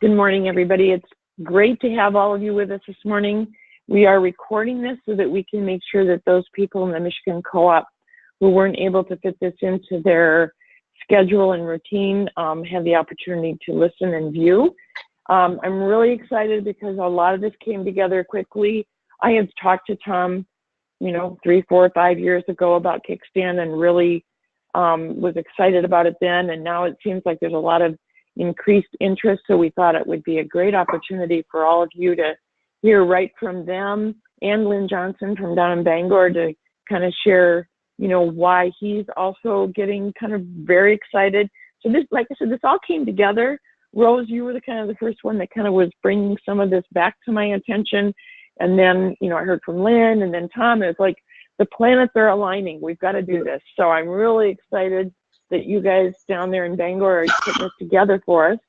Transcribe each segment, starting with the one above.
Good morning, everybody. It's great to have all of you with us this morning. We are recording this so that we can make sure that those people in the Michigan Co-op who weren't able to fit this into their schedule and routine have the opportunity to listen and view. I'm really excited because a lot of this came together quickly. I had talked to Tom, 3, 4, 5 years ago about Kickstand and really was excited about it then. And now it seems like there's a lot of increased interest. So we thought it would be a great opportunity for all of you to hear right from them and Lynn Johnson from down in Bangor to kind of share, why he's also getting kind of very excited. So this, like I said, this all came together. Rose, you were the first one that kind of was bringing some of this back to my attention. And then, I heard from Lynn and then Tom. It's like the planets are aligning. We've got to do this. So I'm really excited that you guys down there in Bangor are putting this together for us.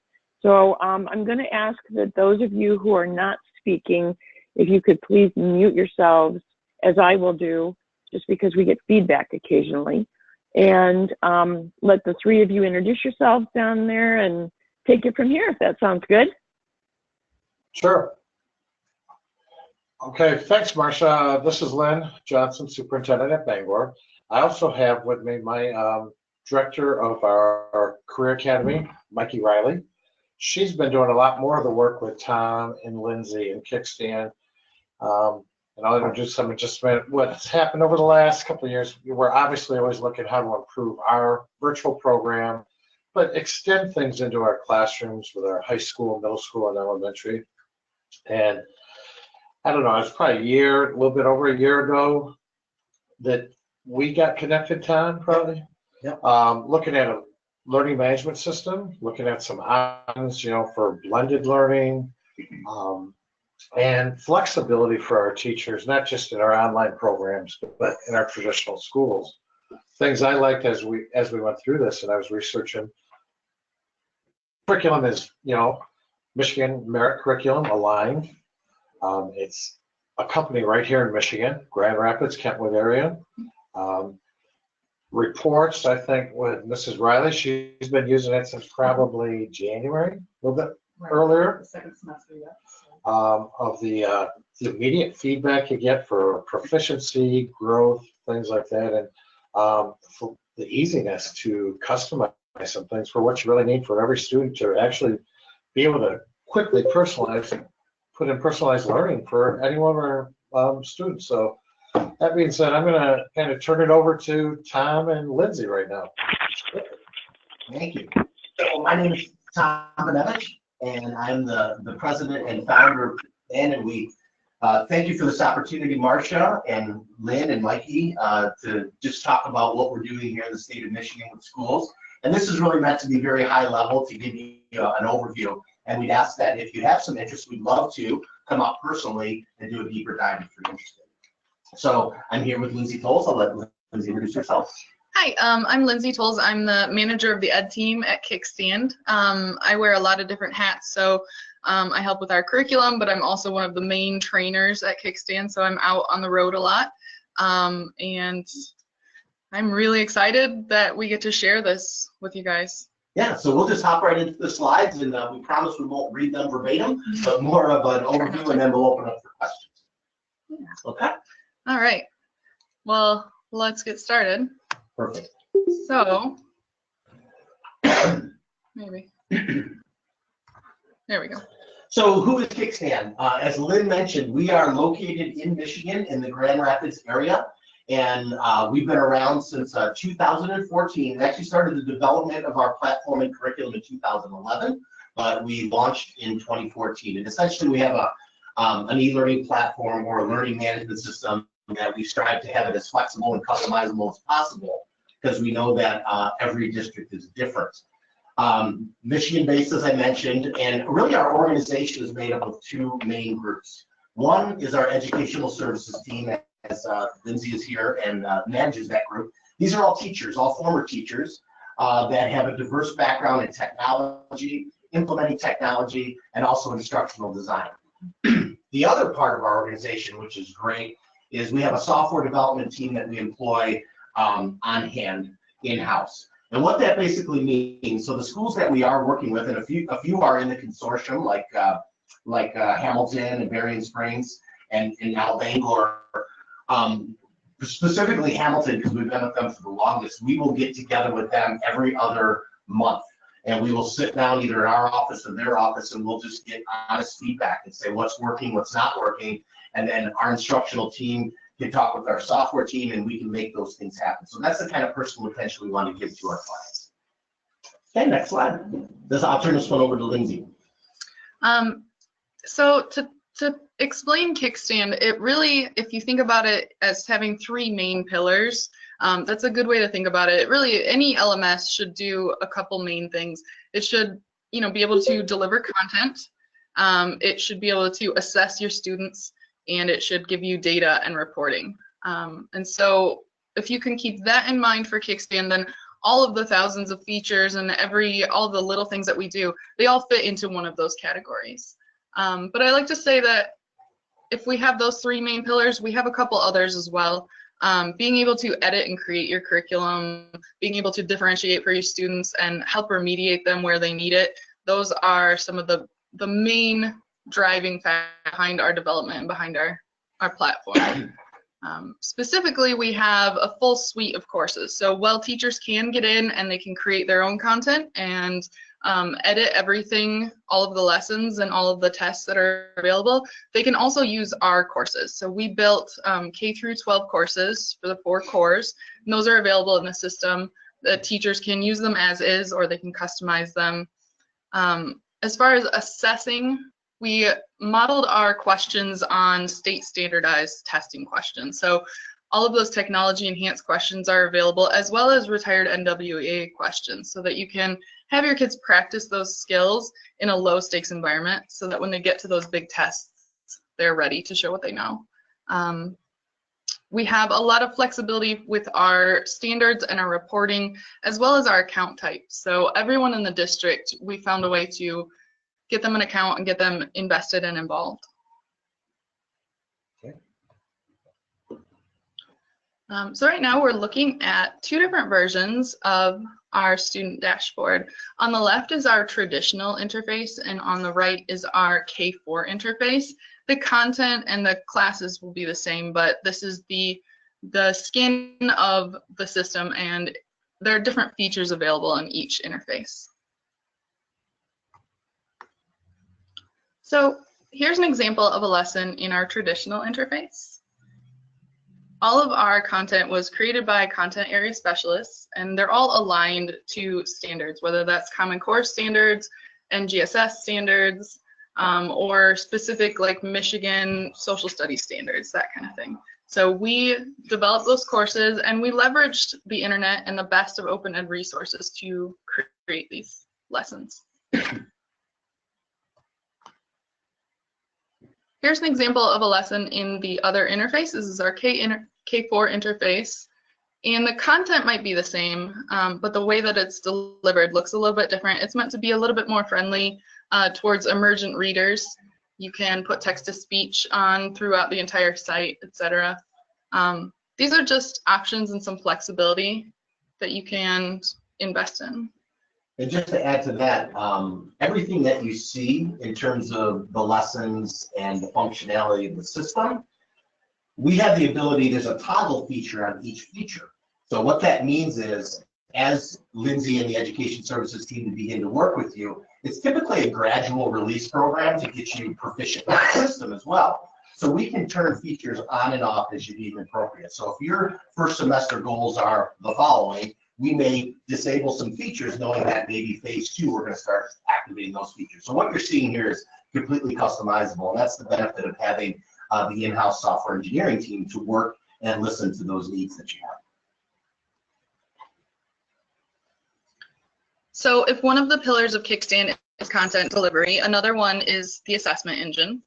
So I'm going to ask that those of you who are not speaking, if you could please mute yourselves, as I will do, just because we get feedback occasionally. And let the three of you introduce yourselves down there and take it from here, if that sounds good. Sure. Okay, thanks, Marcia. This is Lynn Johnson, Superintendent at Bangor. I also have with me my Director of our Career Academy, Mikey Riley. She's been doing a lot more of the work with Tom and Lindsay and Kickstand. And I'll introduce some in just a minute. What's happened over the last couple of years, we're obviously always looking at how to improve our virtual program, but extend things into our classrooms with our high school, middle school, and elementary. And I don't know, it's probably a little bit over a year ago that we got connected, Tom, probably. Yep. Looking at a learning management system, looking at some options, for blended learning, and flexibility for our teachers, not just in our online programs, but in our traditional schools. Things I liked as we went through this, and I was researching. Curriculum is, Michigan Merit Curriculum aligned. It's a company right here in Michigan, Grand Rapids, Kentwood area. Reports, I think, with Mrs. Riley, she's been using it since probably January, a little bit earlier. The second semester, yeah. Of the immediate feedback you get for proficiency, growth, things like that, and for the easiness to customize some things for what you really need for every student to actually be able to quickly put in personalized learning for any one of our students. So that being said, I'm going to kind of turn it over to Tom and Lindsay right now. Thank you. So my name is Tom Benevich, and I'm the president and founder of Kickstand, and we thank you for this opportunity, Marcia and Lynn and Mikey, to just talk about what we're doing here in the state of Michigan with schools. And this is really meant to be very high level to give you an overview. And we'd ask that if you have some interest, we'd love to come up personally and do a deeper dive if you're interested. So I'm here with Lindsay Tolles. I'll let Lindsay introduce herself. Hi, I'm Lindsay Tolles. I'm the manager of the Ed team at Kickstand. I wear a lot of different hats, so I help with our curriculum, but I'm also one of the main trainers at Kickstand, so I'm out on the road a lot. And I'm really excited that we get to share this with you guys. Yeah, so we'll just hop right into the slides, and we promise we won't read them verbatim, but more of an overview, and then we'll open up for questions. Yeah. Okay. All right. Well, let's get started. Perfect. So, maybe. There we go. So who is Kickstand? As Lynn mentioned, we are located in Michigan in the Grand Rapids area, and we've been around since 2014. We actually started the development of our platform and curriculum in 2011, but we launched in 2014. And essentially we have an e-learning platform or a learning management system that we strive to have it as flexible and customizable as possible, because we know that every district is different. Michigan-based, as I mentioned, and really our organization is made up of two main groups. One is our educational services team, as Lindsay is here and manages that group. These are all teachers, all former teachers that have a diverse background in technology, implementing technology, and also instructional design. The other part of our organization, which is great, is we have a software development team that we employ on hand. in-house. And what that basically means, so the schools that we are working with, and a few are in the consortium, like Hamilton and Berrien Springs, and now Bangor. Specifically Hamilton, because we've been with them for the longest, we will get together with them every other month. And we will sit down either in our office or their office, and we'll just get honest feedback and say what's working, what's not working. And then our instructional team can talk with our software team, and we can make those things happen. So that's the kind of personal attention we want to give to our clients. Okay, next slide. I'll turn this one over to Lindsay. So to explain Kickstand, it really, if you think about it as having three main pillars, that's a good way to think about it. It really, any LMS should do a couple main things. It should, be able to deliver content. It should be able to assess your students, and it should give you data and reporting. And so if you can keep that in mind for Kickstand, then all of the thousands of features and all the little things that we do, they all fit into one of those categories. But I like to say that if we have those three main pillars, we have a couple others as well. Being able to edit and create your curriculum, being able to differentiate for your students and help remediate them where they need it, those are some of the main driving factors behind our development and behind our platform. Specifically, we have a full suite of courses. So while teachers can get in and they can create their own content and edit everything, all of the lessons and all of the tests that are available, they can also use our courses. So we built K through 12 courses for the 4 cores, and those are available in the system. The teachers can use them as is, or they can customize them. As far as assessing, we modeled our questions on state standardized testing questions. So all of those technology enhanced questions are available, as well as retired NWEA questions, so that you can have your kids practice those skills in a low stakes environment, so that when they get to those big tests, they're ready to show what they know. We have a lot of flexibility with our standards and our reporting, as well as our account types. So everyone in the district, we found a way to get them an account and get them invested and involved. Okay. So right now we're looking at 2 different versions of our student dashboard. On the left is our traditional interface, and on the right is our K4 interface. The content and the classes will be the same, but this is the skin of the system, and there are different features available in each interface. So here's an example of a lesson in our traditional interface. All of our content was created by content area specialists, and they're all aligned to standards, whether that's Common Core standards, NGSS standards, or specific like Michigan social studies standards, that kind of thing. So we developed those courses, and we leveraged the internet and the best of open ed resources to create these lessons. Here's an example of a lesson in the other interface. This is our K4 interface. And the content might be the same, but the way that it's delivered looks a little bit different. It's meant to be a little bit more friendly towards emergent readers. You can put text-to-speech on throughout the entire site, etc. These are just options and some flexibility that you can invest in. And just to add to that, everything that you see in terms of the lessons and the functionality of the system, we have the ability, there's a toggle feature on each feature. So what that means is, as Lindsay and the Education Services team begin to work with you, it's typically a gradual release program to get you proficient in the system as well. So we can turn features on and off as you deem appropriate. So if your first semester goals are the following, we may disable some features knowing that maybe phase 2 we're going to start activating those features. So what you're seeing here is completely customizable, and that's the benefit of having the in-house software engineering team to work and listen to those needs that you have. So if one of the pillars of Kickstand is content delivery, another one is the assessment engine.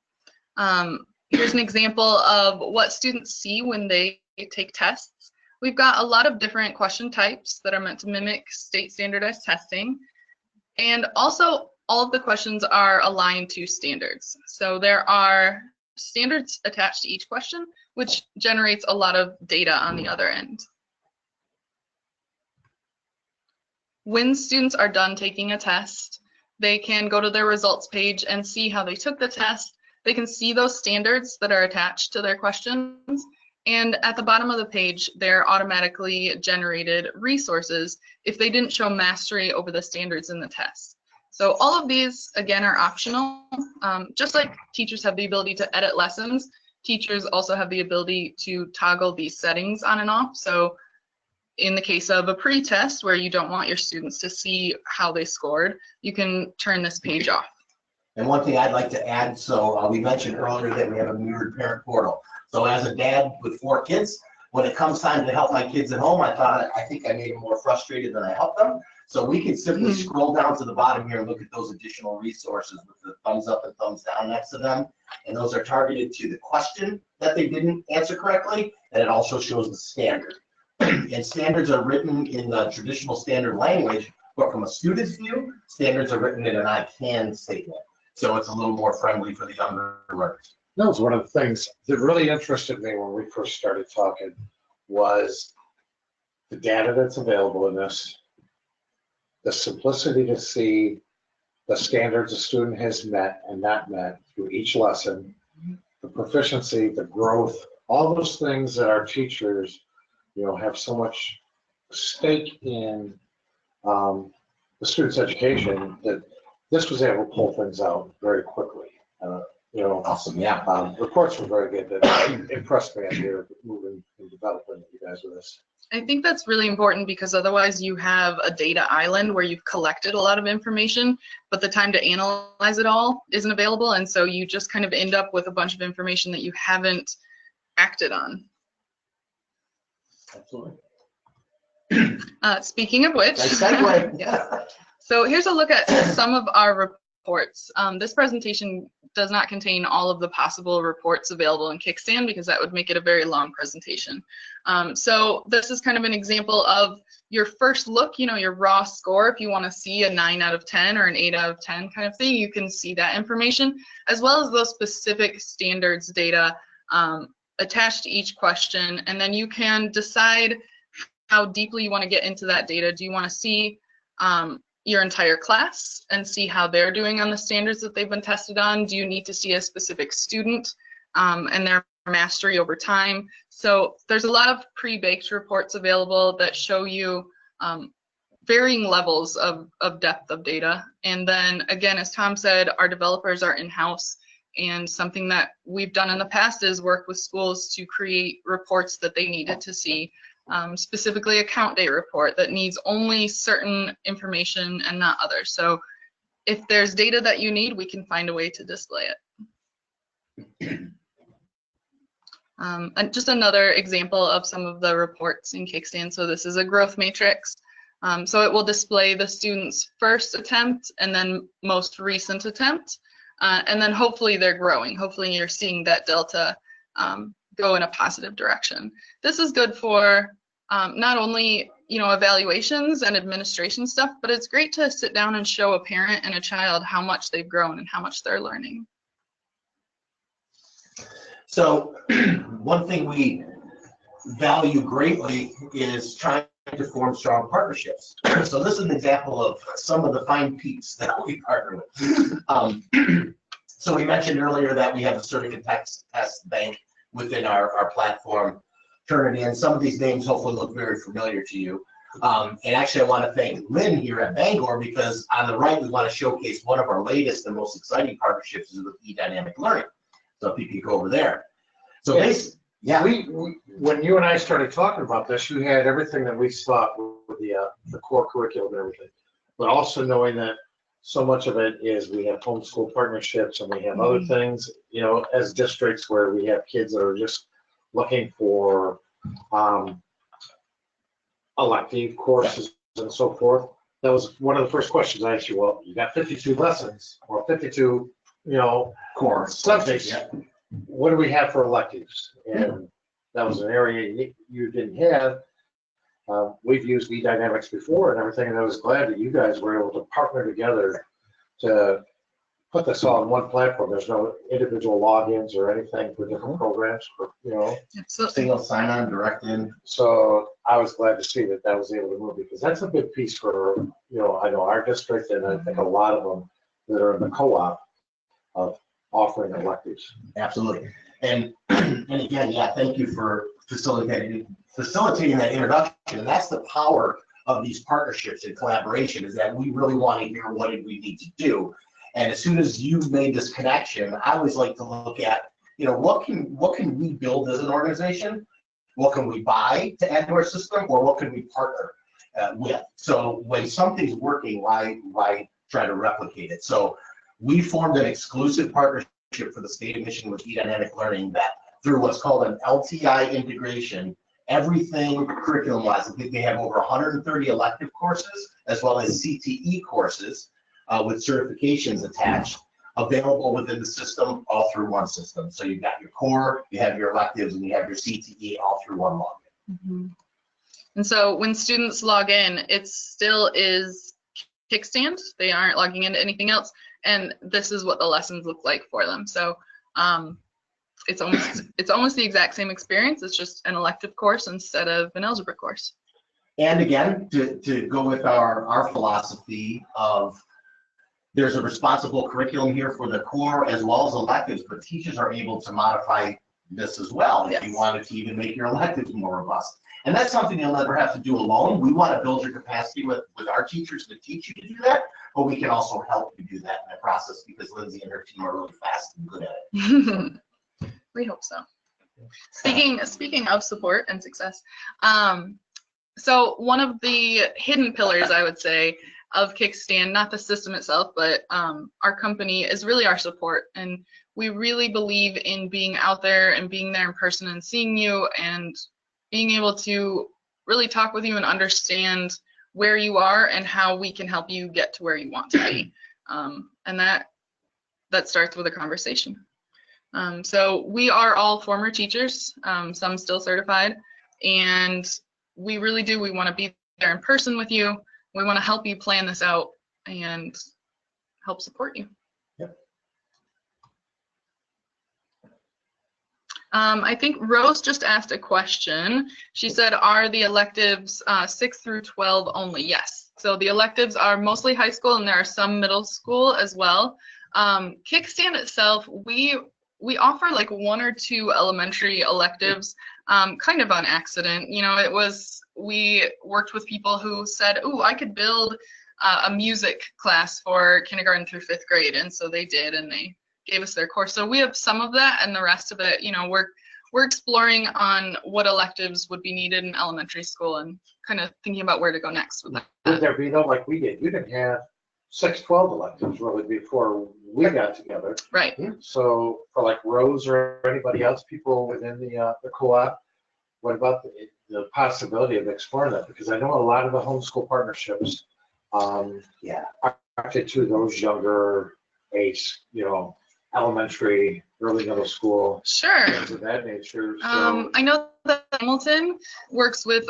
Here's an example of what students see when they take tests. We've got a lot of different question types that are meant to mimic state standardized testing. And also, all of the questions are aligned to standards. So there are standards attached to each question, which generates a lot of data on the other end. when students are done taking a test, they can go to their results page and see how they took the test. They can see those standards that are attached to their questions. And at the bottom of the page, they're automatically generated resources if they didn't show mastery over the standards in the test. So all of these, again, are optional. Just like teachers have the ability to edit lessons, teachers also have the ability to toggle these settings on and off. So in the case of a pre-test where you don't want your students to see how they scored, you can turn this page off. And one thing I'd like to add, so we mentioned earlier that we have a mirrored parent portal. So as a dad with 4 kids, when it comes time to help my kids at home, I think I made them more frustrated than I helped them. So we can simply scroll down to the bottom here and look at those additional resources with the thumbs up and thumbs down next to them. And those are targeted to the question that they didn't answer correctly, and it also shows the standard. And standards are written in the traditional standard language, but from a student's view, standards are written in an I can statement. So it's a little more friendly for the younger learners. That was one of the things that really interested me when we first started talking, was the data that's available in this, the simplicity to see the standards a student has met and not met through each lesson, the proficiency, the growth, all those things that our teachers, have so much stake in the student's education, that this was able to pull things out very quickly. Awesome, yeah. Reports were very good. That impressed me as you're moving and developing you guys with this. I think that's really important, because otherwise you have a data island where you've collected a lot of information, but the time to analyze it all isn't available, and so you just kind of end up with a bunch of information that you haven't acted on. Absolutely. Speaking of which, Nice segue. Yeah. So here's a look at some of our reports. This presentation does not contain all of the possible reports available in Kickstand, because that would make it a very long presentation. So this is kind of an example of your first look, your raw score. If you want to see a 9 out of 10 or an 8 out of 10 kind of thing, you can see that information, as well as those specific standards data attached to each question. And then you can decide how deeply you want to get into that data. Do you want to see your entire class and see how they're doing on the standards that they've been tested on? Do you need to see a specific student and their mastery over time? So there's a lot of pre-baked reports available that show you varying levels of depth of data. And then again, as Tom said, our developers are in-house, and something that we've done in the past is work with schools to create reports that they needed to see. Specifically a count day report that needs only certain information and not others. So if there's data that you need, we can find a way to display it. And just another example of some of the reports in Kickstand. So this is a growth matrix. So it will display the student's first attempt and then most recent attempt. And then hopefully they're growing. Hopefully you're seeing that delta go in a positive direction. This is good for not only evaluations and administration stuff, but it's great to sit down and show a parent and a child how much they've grown and how much they're learning. So one thing we value greatly is trying to form strong partnerships. So this is an example of some of the fine peaks that we partner with. So we mentioned earlier that we have a certificate test bank within our platform. Turn it in. Some of these names hopefully look very familiar to you. And actually, I want to thank Lynn here at Bangor, because on the right, we want to showcase one of our latest and most exciting partnerships is with eDynamic Learning. So if you could go over there. So Yes. yeah. We when you and I started talking about this, you had everything that we thought with the core curriculum and everything, but also knowing that so much of it is we have homeschool partnerships and we have other things, as districts where we have kids that are just looking for elective courses and so forth. That was one of the first questions I asked you. Well, you got 52 lessons or 52, Core subjects. Yeah. What do we have for electives? And that was an area you didn't have. We've used eDynamics before and everything, and I was glad that you guys were able to partner together to put this all on one platform. There's no individual logins or anything for different programs, for, you know. Absolutely. Single sign-on, direct in. So I was glad to see that was able to move, because that's a big piece for, you know, I know our district, and I think a lot of them that are in the co-op of offering electives. Absolutely. And again, yeah, thank you for facilitating that introduction. And that's the power of these partnerships and collaboration, is that we really want to hear what did we need to do. And as soon as you've made this connection, I always like to look at, you know, what can we build as an organization? What can we buy to add to our system, or what can we partner with? So when something's working, why try to replicate it? So we formed an exclusive partnership for the state of Michigan with eDynamic Learning, that through what's called an LTI integration, everything curriculum-wise, I think they have over 130 elective courses, as well as CTE courses with certifications attached, available within the system, all through one system. So you've got your core, you have your electives, and you have your CTE all through one login. Mm-hmm. And so when students log in, it still is Kickstand. They aren't logging into anything else, and this is what the lessons look like for them. So it's almost the exact same experience. It's just an elective course instead of an algebra course. And again, to go with our philosophy of, there's a responsible curriculum here for the core as well as electives, but teachers are able to modify this as well if you wanted to even make your electives more robust. And that's something you'll never have to do alone. We want to build your capacity with our teachers to teach you to do that, but we can also help you do that in the process, because Lindsay and her team are really fast and good at it. We hope so. Speaking of support and success, so one of the hidden pillars, I would say, of Kickstand, not the system itself, but our company, is really our support. And we really believe in being out there and being there in person and seeing you and being able to really talk with you and understand where you are and how we can help you get to where you want to be. And that starts with a conversation. So we are all former teachers, some still certified, and we really do. We want to be there in person with you. We want to help you plan this out and help support you. Yep. I think Rose just asked a question. She said, are the electives 6 through 12 only? Yes. So the electives are mostly high school, and there are some middle school as well. Kickstand itself, we offer like 1 or 2 elementary electives, kind of on accident. You know, we worked with people who said, "Ooh, I could build a music class for kindergarten through 5th grade," and so they did, and they gave us their course. So we have some of that, and the rest of it, you know, we're exploring on what electives would be needed in elementary school and kind of thinking about where to go next with that. Would there be, like we did, you didn't have 6-12 electives really before we got together. Right. So for like Rose or anybody else, people within the co-op, what about the possibility of exploring that? Because I know a lot of the homeschool partnerships, are to those younger age, you know, elementary, early middle school. Sure. Things of that nature. So. I know that Hamilton works with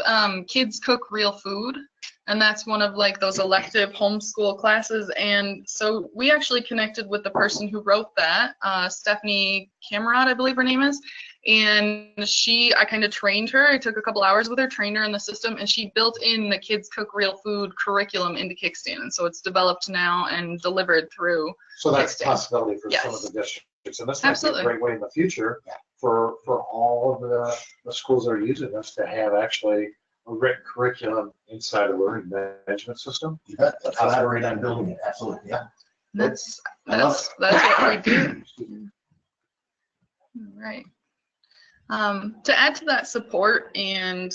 Kids Cook Real Food, and that's one of like those elective homeschool classes. And so we actually connected with the person who wrote that, Stephanie Camerot, I believe her name is. And I kind of trained her. I took a couple hours with her, trained her in the system, and she built in the Kids Cook Real Food curriculum into Kickstand. And so it's developed now and delivered through. So that's Kickstand. a possibility for Yes. some of the districts. And this might Absolutely. be a great way in the future for all of the schools that are using this to have actually a written curriculum inside a learning management system. Yeah, let's collaborate on building it. Absolutely, yeah. That's what we do. All right. To add to that support and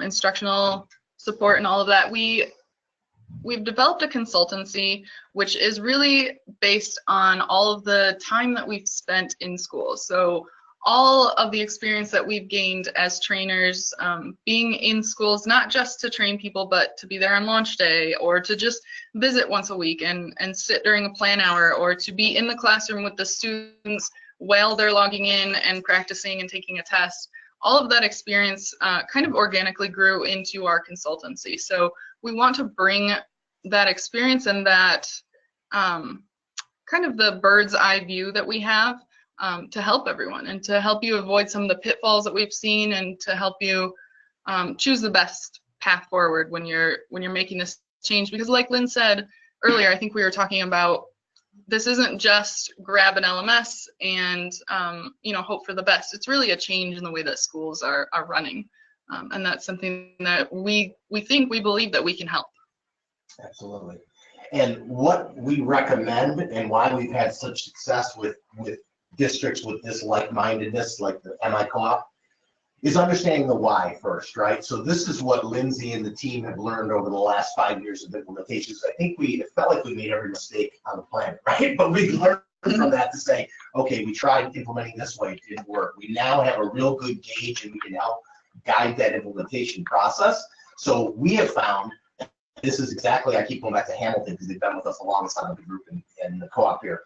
instructional support and all of that, we've developed a consultancy which is really based on all of the time that we've spent in school. So all of the experience that we've gained as trainers, being in schools, not just to train people, but to be there on launch day, or to just visit once a week and sit during a plan hour, or to be in the classroom with the students while they're logging in and practicing and taking a test. All of that experience kind of organically grew into our consultancy. So we want to bring that experience and that kind kind of the bird's eye view that we have to help everyone and to help you avoid some of the pitfalls that we've seen and to help you choose the best path forward when you're making this change. Because like Lynn said earlier, I think we were talking about this isn't just grab an LMS and hope for the best. It's really a change in the way that schools are running, and that's something that we believe that we can help. Absolutely. And what we recommend and why we've had such success with districts with this like-mindedness, like the MI Co-op, is understanding the why first, right? So this is what Lindsay and the team have learned over the last 5 years of implementations. I think it felt like we made every mistake on the planet, right? But we learned from that to say, okay, we tried implementing this way, it didn't work. We now have a real good gauge and we can help guide that implementation process. So we have found, this is exactly, I keep going back to Hamilton because they've been with us the longest time of the group and the co-op here.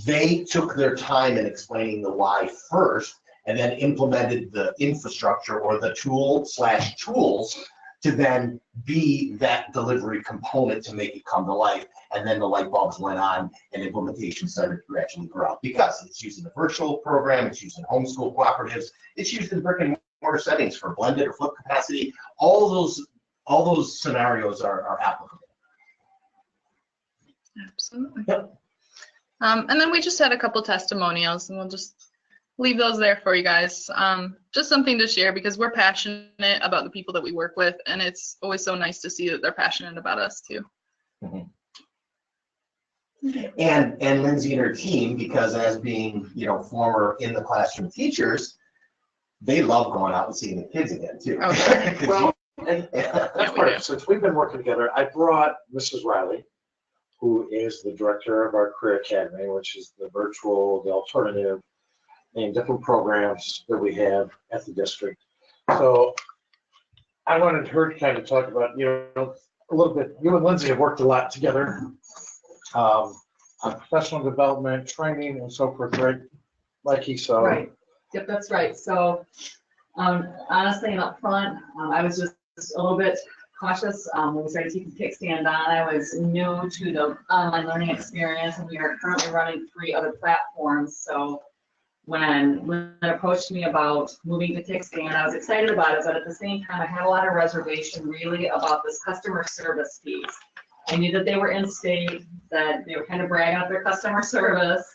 They took their time in explaining the why first, and then implemented the infrastructure or the tools to then be that delivery component to make it come to life. And then the light bulbs went on and implementation started to gradually grow because it's used in the virtual program, it's used in homeschool cooperatives, it's used in brick and mortar settings for blended or flip capacity. All those scenarios are applicable. Absolutely. Yep. And then we just had a couple testimonials, and we'll just leave those there for you guys. Just something to share because we're passionate about the people that we work with, and it's always so nice to see that they're passionate about us too. Mm-hmm. And Lindsay and her team, because as being former in the classroom teachers, they love going out and seeing the kids again too. Okay. Well, and that's part of it. Since we've been working together, I brought Mrs. Riley, who is the director of our Career Academy, which is the virtual, the alternative, and different programs that we have at the district. So I wanted her to kind of talk about, a little bit. You and Lindsay have worked a lot together on professional development, training, and so forth, right, Mikey? So right. Yep, that's right. So honestly and up front, I was just a little bit cautious when we started taking Kickstand on. I was new to the online learning experience, and we are currently running 3 other platforms. So when Lynn approached me about moving to Kickstand, I was excited about it, but at the same time, I had a lot of reservation really about this customer service piece. I knew that they were in-state, that they were kind of bragging about their customer service,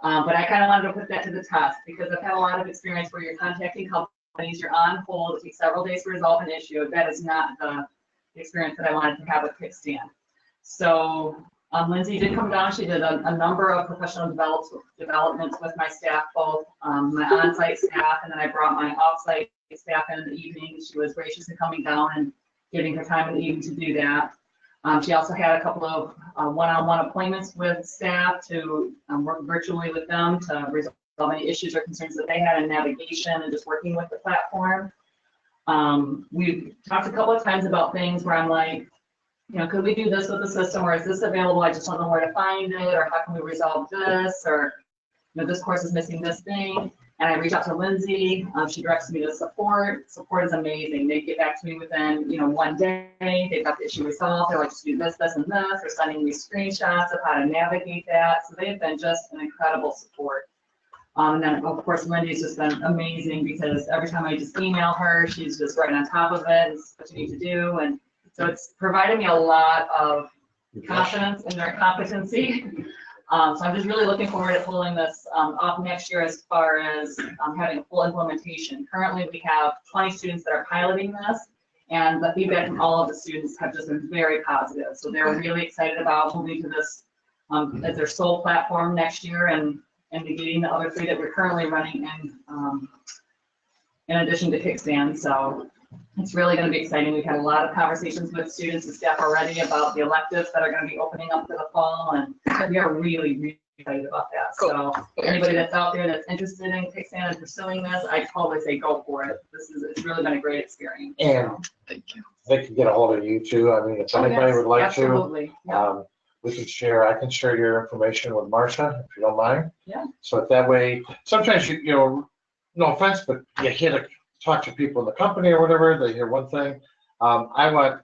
but I kind of wanted to put that to the test because I've had a lot of experience where you're contacting companies, you're on hold, it takes several days to resolve an issue. That is not the experience that I wanted to have with Kickstand. So Lindsay did come down. She did a number of professional developments with my staff, both my on-site staff, and then I brought my off-site staff in the evening. She was gracious in coming down and giving her time in the evening to do that. She also had a couple of one-on-one appointments with staff to work virtually with them to resolve any issues or concerns that they had in navigation and just working with the platform. We've talked a couple of times about things where I'm like, could we do this with the system, or is this available? I just don't know where to find it, or how can we resolve this, or this course is missing this thing. And I reach out to Lindsay. She directs me to support. Support is amazing. They get back to me within one day. They've got the issue resolved. They're like, just do this, this, and this. They're sending me screenshots of how to navigate that. So they've been just an incredible support. And then of course Lindy's just been amazing because every time I just email her, she's just right on top of it. It's what you need to do, and so it's provided me a lot of confidence in their competency. So I'm just really looking forward to pulling this off next year as far as having a full implementation. Currently, we have 20 students that are piloting this, and the feedback from all of the students have just been very positive. So they're really excited about moving to this as their sole platform next year and negating the other 3 that we're currently running in addition to Kickstand. So it's really going to be exciting. We've had a lot of conversations with students and staff already about the electives that are going to be opening up for the fall, and we are really, really excited about that. Cool. So anybody that's out there that's interested in Kickstand and pursuing this, I totally say go for it. It's really been a great experience. And thank you. They can get a hold of you too. I mean, if anybody would like absolutely. to, we can share. I can share your information with Marcia if you don't mind. Yeah. So that way, sometimes no offense, but you hear to talk to people in the company or whatever. They hear one thing. I want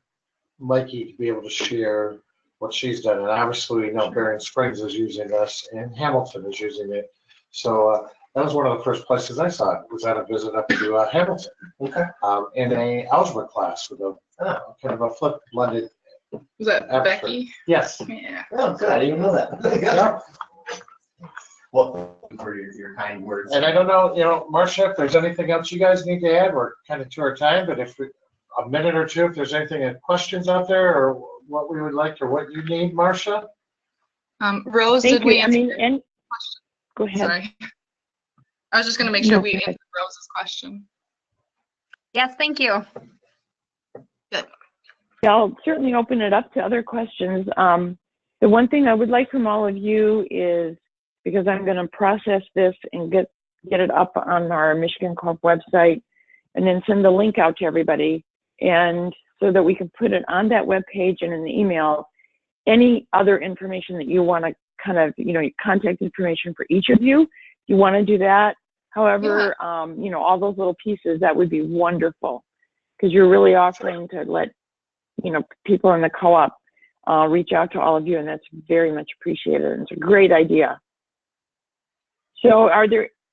Mikey to be able to share what she's done. And obviously, we know Berrien Springs is using this and Hamilton is using it. So that was one of the first places I saw it, was at a visit up to Hamilton. Okay. In a algebra class with a kind of a flip blended. Was that abstract. Becky? Yes. Yeah. Oh, good. I didn't even know that. Yeah. Well, thank you for your kind words. And I don't know, Marcia, if there's anything else you guys need to add, we're kind of to our time, but if a minute or two, if there's anything, questions out there or what we would like or what you need, Marcia? Rose, Thank did we you. answer and your question? go ahead. Sorry. I was just going to make sure No, we go ahead. answered Rose's question. Yes, thank you. Good. Yeah, I'll certainly open it up to other questions. The one thing I would like from all of you is, because I'm going to process this and get it up on our Michigan Co-op website and then send the link out to everybody, and so that we can put it on that web page and in the email, any other information that you want to kind of, your contact information for each of you, you want to do that. However, all those little pieces, that would be wonderful, because you're really offering to let, people in the co-op reach out to all of you, and that's very much appreciated. And it's a great idea. So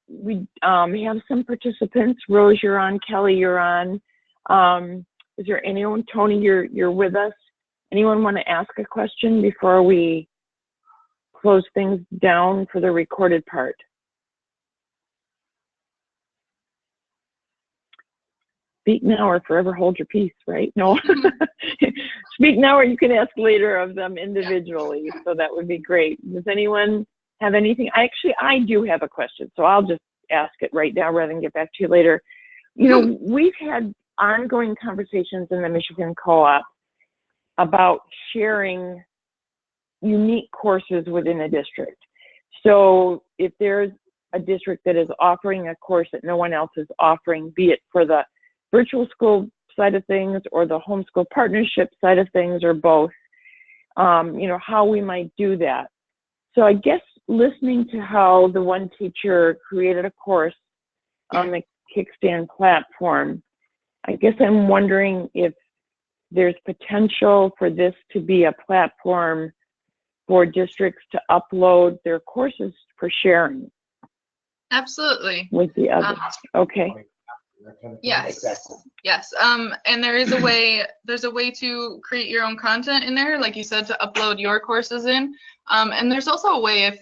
we have some participants. Rose, you're on. Kelly, you're on. Is there anyone? Tony, you're with us. Anyone want to ask a question before we close things down for the recorded part? Speak now or forever hold your peace, right? No. Speak now or you can ask later of them individually. So that would be great. Does anyone have anything? I do have a question, so I'll just ask it right now rather than get back to you later. We've had ongoing conversations in the Michigan Co-op about sharing unique courses within a district. So if there's a district that is offering a course that no one else is offering, be it for the virtual school side of things or the homeschool partnership side of things or both, how we might do that. So I guess listening to how the one teacher created a course on the Kickstand platform, I guess I'm wondering if there's potential for this to be a platform for districts to upload their courses for sharing. Absolutely. With the others. Okay. Yes. Yes. And there's a way to create your own content in there, like you said, to upload your courses in. And there's also a way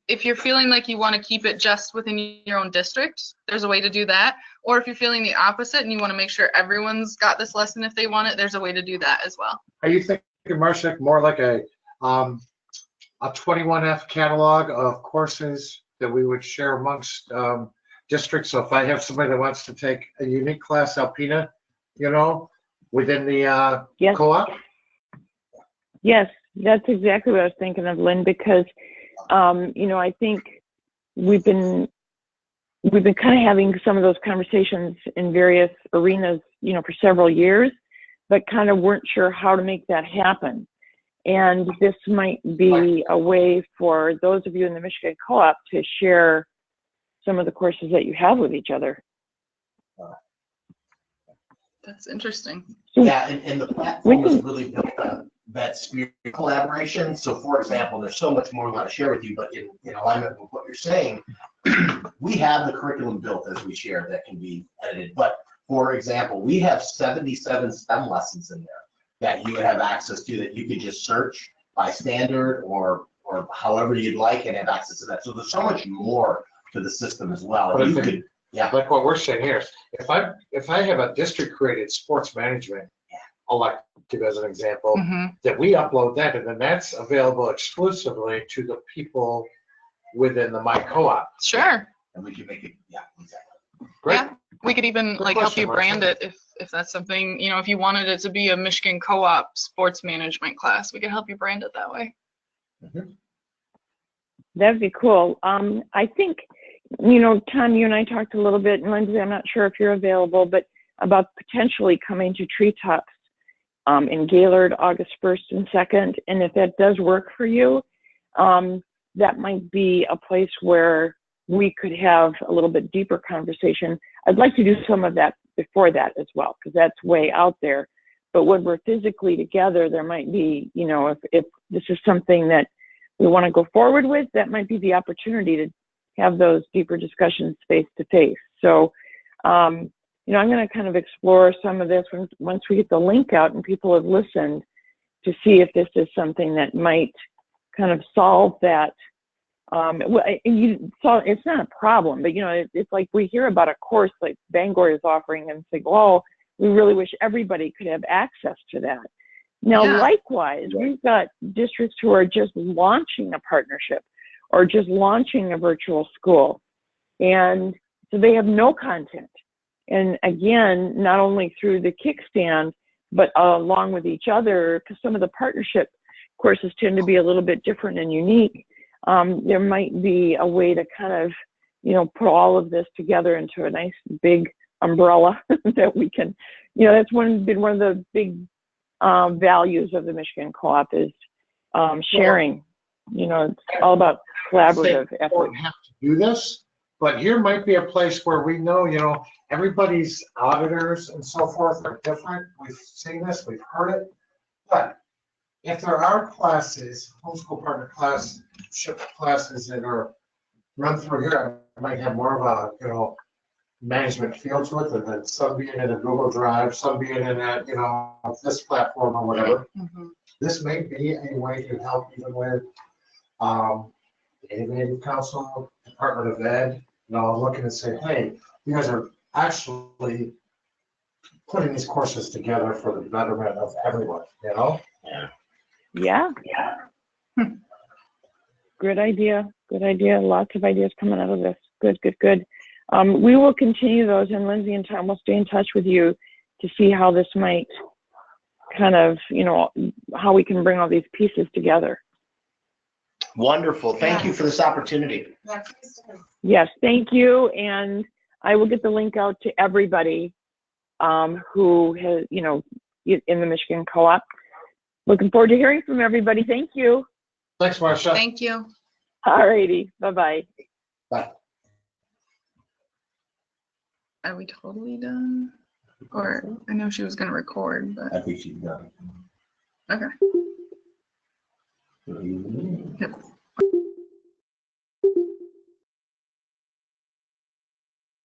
if you're feeling like you want to keep it just within your own district, there's a way to do that. Or if you're feeling the opposite and you want to make sure everyone's got this lesson if they want it, there's a way to do that as well. Are you thinking, Marcia, more like a 21F catalog of courses that we would share amongst districts? So if I have somebody that wants to take a unique class, Alpina, within the Yes. co-op? Yes, that's exactly what I was thinking of, Lynn, because I think we've been kind of having some of those conversations in various arenas, for several years, but kind of weren't sure how to make that happen. And this might be a way for those of you in the Michigan Co-op to share some of the courses that you have with each other. That's interesting. Yeah, and the platform is really built on that spirit of collaboration. So, for example, there's so much more we want to share with you, but in alignment with what you're saying, we have the curriculum built as we share that can be edited. But, for example, we have 77 STEM lessons in there that you would have access to, that you could just search by standard or however you'd like and have access to that. So there's so much more to the system as well. But You could, yeah. Like what we're saying here, if I have a district-created sports management elective as an example, that we upload that, and then that's available exclusively to the people within the My Co-op. Sure. And we can make it, yeah, exactly. Great. Yeah. We could even Good help you question, brand Marcia. it if that's something, if you wanted it to be a Michigan Co-op sports management class, we could help you brand it that way. That'd be cool. I think, Tom, you and I talked a little bit, and Lindsay, I'm not sure if you're available, but about potentially coming to Treetops in Gaylord August 1st and 2nd. And if that does work for you, that might be a place where we could have a little bit deeper conversation. I'd like to do some of that before that as well, because that's way out there. But when we're physically together, there might be, if this is something that we want to go forward with, that might be the opportunity to have those deeper discussions face to face. So, you know, I'm going to kind of explore some of this once we get the link out and people have listened, to see if this is something that might kind of solve that. It's not a problem, but you know, it's like we hear about a course like Bangor is offering and think, oh, we really wish everybody could have access to that. Now, likewise, we've got districts who are just launching a partnership or just launching a virtual school. And so they have no content. And again, not only through the Kickstand, but along with each other, because some of the partnership courses tend to be a little bit different and unique. There might be a way to kind of, you know, put all of this together into a nice big umbrella that we can, you know, that's been one of the big values of the Michigan Co-op is sharing. You know, it's all about collaborative effort. We don't have to do this, but here might be a place where we know, you know, everybody's auditors and so forth are different. We've seen this, we've heard it, but if there are classes, homeschool partner classes that are run through here, I might have more of a, you know, management feel to it than some being in a Google Drive, some being in that, you know, this platform or whatever. This may be a way to help even with the Innovative Council, Department of Ed, you know, looking and say, hey, you guys are actually putting these courses together for the betterment of everyone, you know? Yeah. Good idea. Good idea. Lots of ideas coming out of this. Good, good, good. We will continue those, and Lindsay and Tom will stay in touch with you to see how this might kind of, you know, how we can bring all these pieces together. Wonderful. Thank you for this opportunity. Yes, thank you. And I will get the link out to everybody who has, you know, in the Michigan Co-op. Looking forward to hearing from everybody. Thank you. Thanks, Marcia. Thank you. All righty. Bye-bye. Bye. Are we totally done? Or I know she was going to record, but. I think she's done. Okay. Mm-hmm. Yep.